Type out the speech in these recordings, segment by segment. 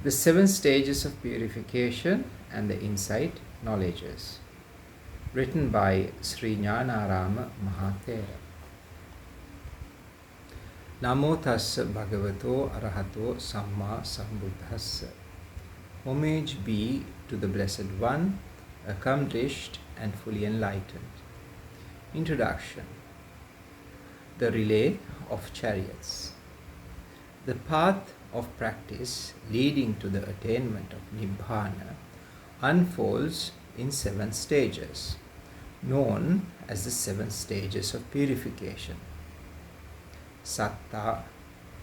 The 7 Stages of Purification and the Insight Knowledges. Written by Sri Nanarama Mahathera. Namo tassa bhagavato arahato samma sambuddhassa. Homage be to the Blessed One, accomplished and fully enlightened. Introduction. The Relay of Chariots. The path of practice leading to the attainment of Nibbana unfolds in 7 stages, known as the 7 stages of purification. Satta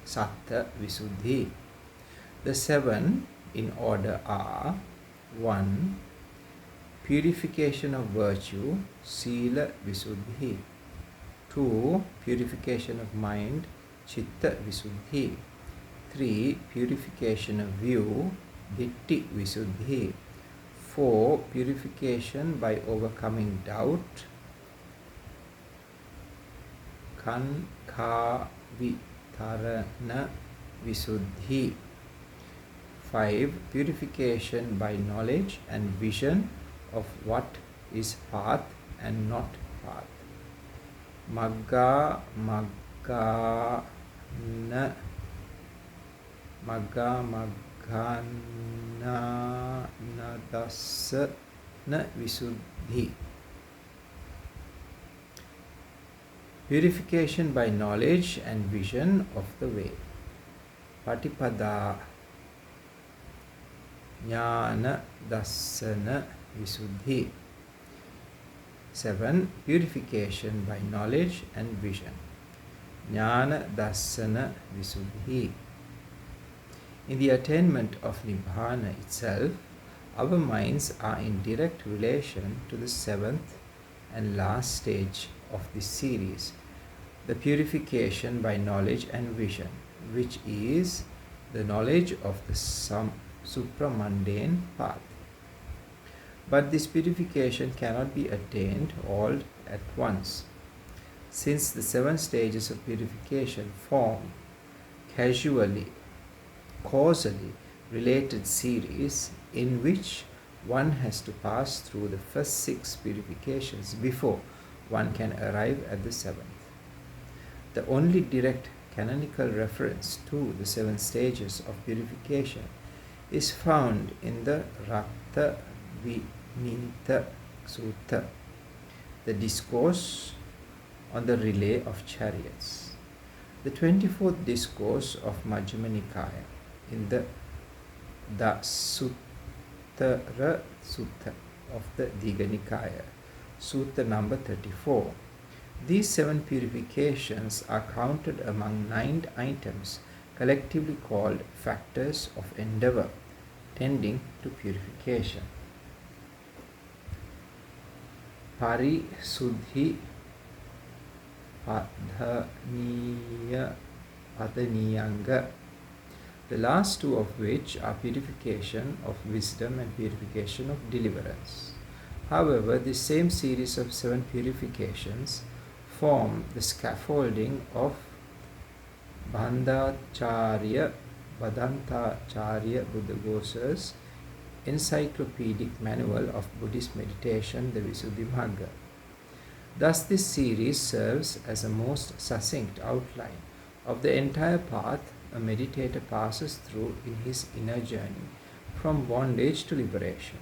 Visuddhi. The 7 in order are: 1. Purification of virtue, Sila Visuddhi. 2. Purification of mind, Chitta Visuddhi. 3. Purification of view, Ditti Visuddhi. 4. Purification by overcoming doubt, Kankha Vitarana Visuddhi. 5. Purification by knowledge and vision of what is path and not path, Magga Maggana Nadasana Visuddhi. Purification by knowledge and vision of the way, Patipada Jnana Dassana Visuddhi. 7. Purification by knowledge and vision, Jnana Dassana Visuddhi. In the attainment of Nibbana itself, our minds are in direct relation to the 7th and last stage of this series, the purification by knowledge and vision, which is the knowledge of the supramundane path. But this purification cannot be attained all at once, since the 7 stages of purification form causally related series in which one has to pass through the first 6 purifications before one can arrive at the 7th. The only direct canonical reference to the 7 stages of purification is found in the Ratta Vinita Sutta, the discourse on the relay of chariots, the 24th discourse of Majjhima Nikaya in the Suttara Sutta of the Digha Nikaya, Sutta number 34. These 7 purifications are counted among 9 items collectively called factors of endeavor tending to purification. Parisuddhi Padaniyanga, the last 2 of which are purification of wisdom and purification of deliverance. However, this same series of 7 purifications form the scaffolding of Bhandacharya Buddhaghosa's encyclopedic manual of Buddhist meditation, the Visuddhimagga. Thus, this series serves as a most succinct outline of the entire path a meditator passes through in his inner journey from bondage to liberation.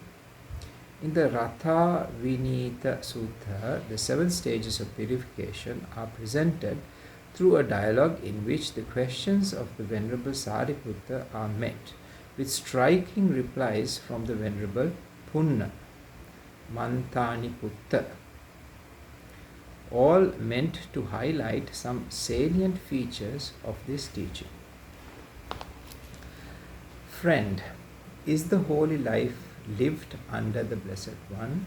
In the Ratha Vinita Sutta, the 7 stages of purification are presented through a dialogue in which the questions of the Venerable Sariputta are met with striking replies from the Venerable Punna Mantaniputta, all meant to highlight some salient features of this teaching. Friend, is the holy life lived under the Blessed One?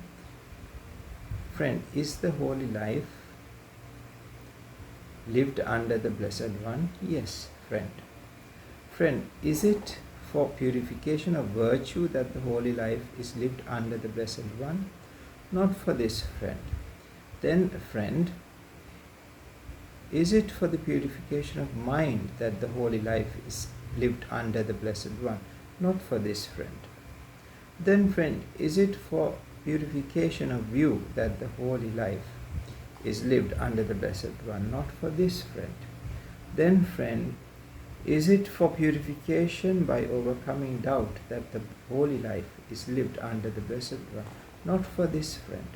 Friend, is the holy life lived under the Blessed One? Yes, friend. Friend, is it for purification of virtue that the holy life is lived under the Blessed One? Not for this, friend. Then, friend, Is it for the purification of mind that the holy life is lived under the Blessed One? not for this friend. Then, friend, is it for purification of view that the holy life is lived under the Blessed One, not for this friend? Then, friend, is it for purification by overcoming doubt that the holy life is lived under the Blessed One, not for this friend?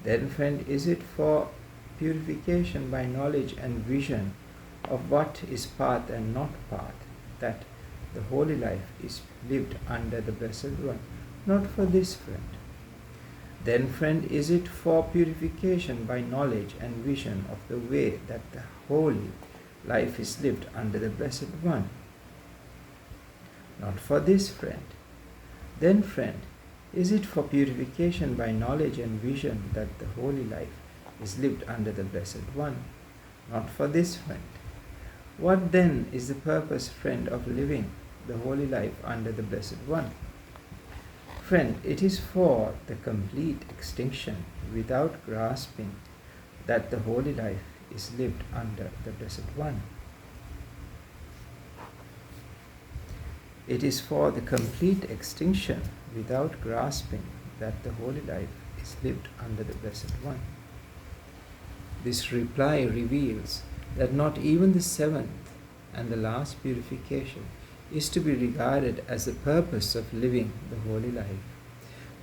Then, friend, is it for purification by knowledge and vision of what is path and not path that the holy life is lived under the Blessed One, not for this friend? Then, friend, is it for purification by knowledge and vision of the way that the holy life is lived under the Blessed One, not for this friend? Then, friend, is it for purification by knowledge and vision that the holy life is lived under the Blessed One, not for this friend? What then is the purpose, friend, of living the holy life under the Blessed One? Friend, it is for the complete extinction without grasping that the holy life is lived under the Blessed One. It is for the complete extinction without grasping that the holy life is lived under the Blessed One. This reply reveals that not even the seventh and the last purification is to be regarded as the purpose of living the holy life.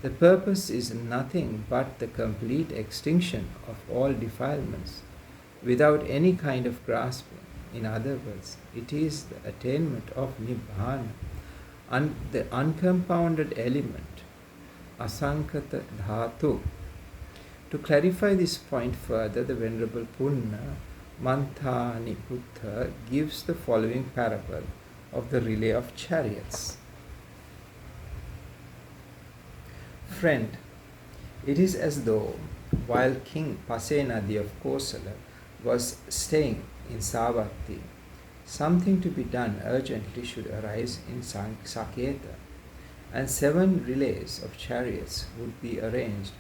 The purpose is nothing but the complete extinction of all defilements without any kind of grasping. In other words, it is the attainment of Nibbana, the uncompounded element, asankata dhatu. To clarify this point further, the Venerable Punna Manthani Buddha gives the following parable of the relay of chariots. Friend, it is as though while King Pasenadi of Kosala was staying in Savatthi, something to be done urgently should arise in Saketa, and 7 relays of chariots would be arranged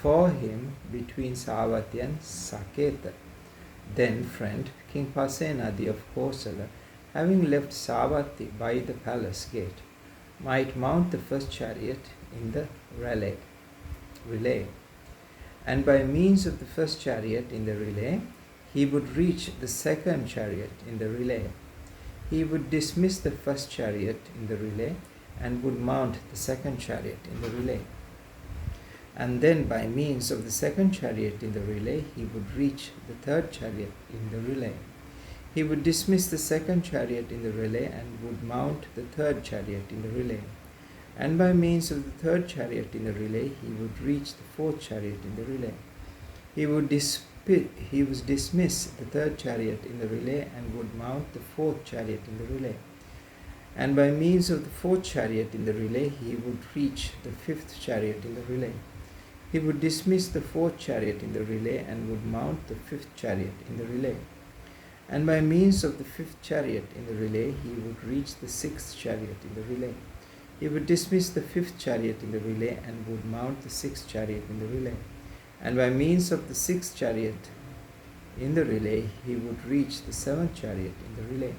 for him between Savatthi and Saketa. Then, friend, King Pasenadi of Kosala, having left Savatthi by the palace gate, might mount the first chariot in the relay, and by means of the first chariot in the relay, he would reach the second chariot in the relay. He would dismiss the first chariot in the relay and would mount the second chariot in the relay. And then by means of the second chariot in the relay, he would reach the third chariot in the relay. He would dismiss the second chariot in the relay and would mount the third chariot in the relay. And by means of the third chariot in the relay, he would reach the fourth chariot in the relay. He would dismiss the third chariot in the relay and would mount the fourth chariot in the relay. And by means of the fourth chariot in the relay, he would reach the fifth chariot in the relay. He would dismiss the fourth chariot in the relay and would mount the fifth chariot in the relay. And by means of the fifth chariot in the relay, he would reach the sixth chariot in the relay. He would dismiss the fifth chariot in the relay and would mount the sixth chariot in the relay. And by means of the sixth chariot in the relay, he would reach the seventh chariot in the relay.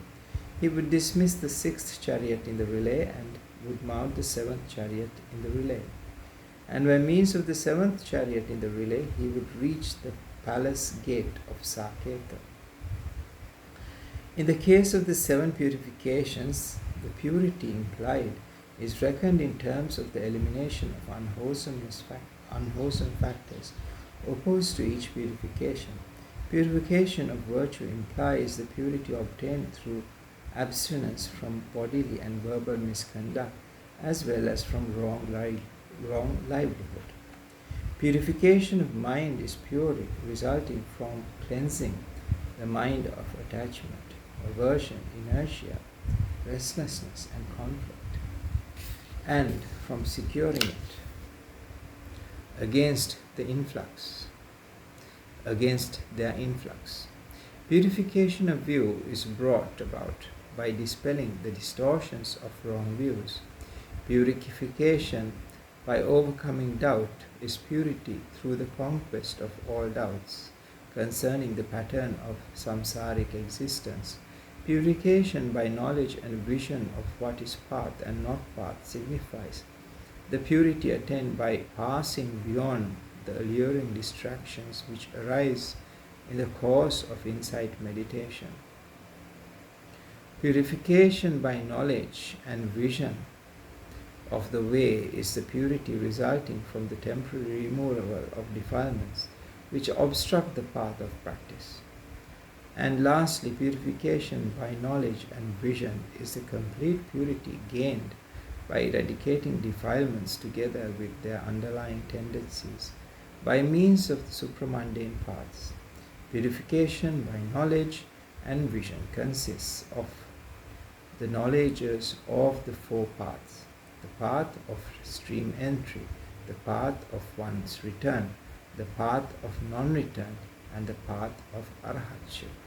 He would dismiss the sixth chariot in the relay and would mount the seventh chariot in the relay. And by means of the seventh chariot in the relay, he would reach the palace gate of Saketa. In the case of the 7 purifications, the purity implied is reckoned in terms of the elimination of unwholesome factors opposed to each purification. Purification of virtue implies the purity obtained through abstinence from bodily and verbal misconduct, as well as from wrong livelihood. Purification of mind is purity resulting from cleansing the mind of attachment, aversion, inertia, restlessness, and conflict, and from securing it against their influx. Purification of view is brought about by dispelling the distortions of wrong views. Purification by overcoming doubt is purity through the conquest of all doubts concerning the pattern of samsaric existence Purification by knowledge and vision of what is path and not path signifies the purity attained by passing beyond the alluring distractions which arise in the course of insight meditation. Purification by knowledge and vision of the way is the purity resulting from the temporary removal of defilements which obstruct the path of practice. And lastly, purification by knowledge and vision is the complete purity gained by eradicating defilements together with their underlying tendencies by means of the supramundane paths. Purification by knowledge and vision consists of the knowledges of the four paths: the path of stream entry, the path of one's return, the path of non-return, and the path of arhatship.